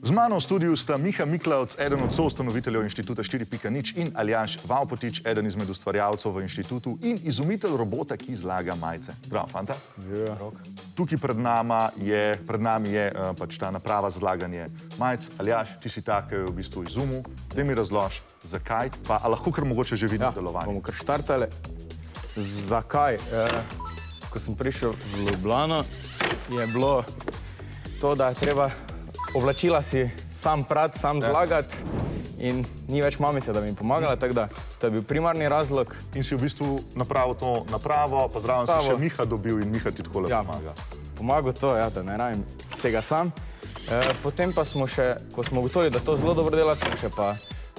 Z mano v studiu sta Miha Miklavc, eden od soustanoviteljev Inštituta 4.0 in Aljaž Vavpotič, eden izmed ustvarjalcev v inštitutu in izumitelj robota, ki zlaga majice. Zdravo, fanta. Tukaj pred nami je pač ta naprava za zlaganje majic. Aljaž, ti si ta, ki je v bistvu izumil. Daj mi razloži, zakaj, pa a lahko kar mogoče že vidim delovanje. Bomo kar štartali. Zakaj? Ko sem prišel v Ljubljano, je bilo to, da je treba oblačila si sam prati, sam zlagati in ni več mamice, da mi je pomagala, tako da to je bil primarni razlog. In si v bistvu napravil to napravo, pa zraven si še Miha dobil in Miha ti takole pomaga. Pomagal to, ja, da ne rabim vsega sam. Potem pa smo še, ko smo ugotovili, da to zelo dobro dela, smo še pa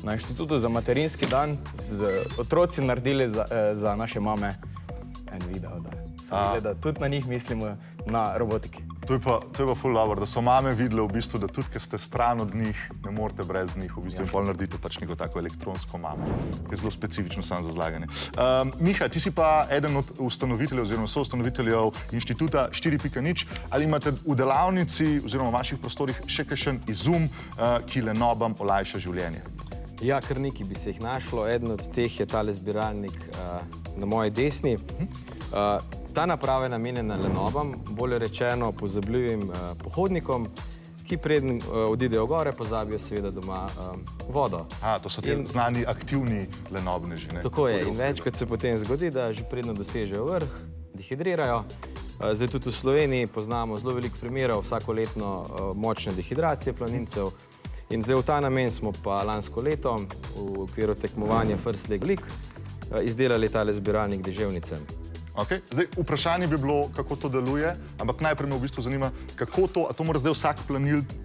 na Inštitutu za materinski dan z otroci naredili za naše mame en video, da se vidi, da tudi na njih mislimo na robotiki. To je pa ful dobro, da so mame videle v bistvu, da tudi, ker ste stran od njih, ne morete brez njih v bistvu in pol naredite pač neko tako elektronsko mamo, ki je zelo specifično samo za zlaganje. Miha, ti si pa eden od ustanoviteljev oziroma soustanoviteljev Inštituta 4.0. Ali imate v delavnici oziroma v vaših prostorih še kakšen izum, ki lenobam olajša življenje? Ja, kar nekaj bi se jih našlo. Eden od teh je tale zbiralnik na moji desni. Ta naprava je namenjena lenobam, bolje rečeno pozabljivim pohodnikom, ki preden odidejo gore, pozabijo seveda doma vodo. To so te znani aktivni lenobneži, ne? Tako je. In večkrat se potem zgodi, da že predno dosežejo vrh, dehidrirajo. Zdaj tudi v Sloveniji poznamo zelo veliko primerov vsakoletno močne dehidracije planincev. In zdaj v ta namen smo pa lansko leto v okviru tekmovanja First Leg League izdelali tale zbiralnik deževnice. Zdaj, vprašanje bi bilo, kako to deluje, ampak najprej me v bistvu zanima, kako to, a to mora zdaj vsak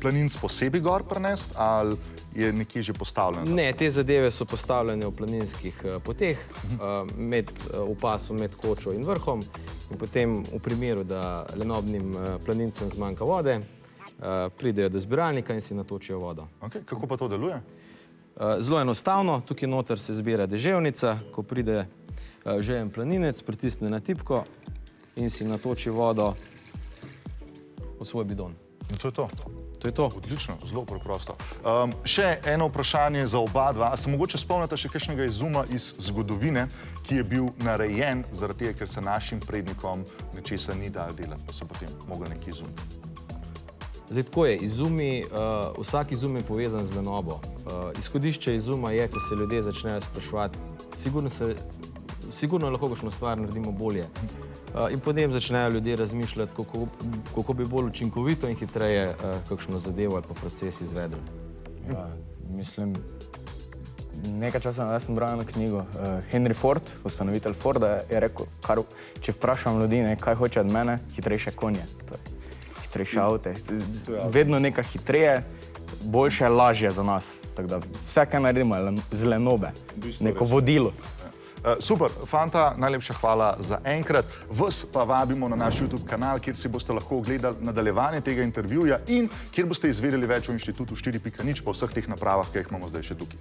planinc posebej gor prenesti, ali je nekje že postavljeno? Ne, te zadeve so postavljene v planinskih poteh, v pasu med kočo in vrhom, in potem v primeru, da lenobnim planincem zmanjka vode, pridejo do zbiralnika in si natočijo vodo. Kako pa to deluje? Zelo enostavno, tukaj noter se zbira deževnica, ko pride žejen planinec, pritisne na tipko in si natoči vodo v svoj bidon. In to je to? To je to. Odlično, zelo preprosto. Še eno vprašanje za oba dva. A se mogoče spomnite še kakšnega izuma iz zgodovine, ki je bil narejen zaradi tega, ker se našim prednikom nečesa ni dalo delati, pa so potem mogli nekaj izumiti? Zdaj, tako je. Vsak izum je povezan z lenobo. Izhodišče izuma je, ko se ljudje začnejo spraševati, sigurno lahko kakšno stvar naredimo bolje. In potem začnejo ljudje razmišljati, kako bi bolj učinkovito in hitreje kakšno zadevo ali pa proces izvedli. Ja, mislim, nekaj časa nazaj sem bral eno knjigo. Henry Ford, ustanovitelj Forda, je rekel, če vprašam ljudi, kaj hoče od mene, hitrejše konje. Hitrejše avte. Vedno nekaj hitreje, boljše, lažje za nas. Tako da vse, kaj naredimo, z lenobe. Neko vodilo. Super, fanta, najlepša hvala za enkrat. Vas pa vabimo na naš YouTube kanal, kjer si boste lahko ogledali nadaljevanje tega intervjuja in kjer boste izvedeli več o Inštitutu 4.0 po vseh teh napravah, ki jih imamo zdaj še tukaj.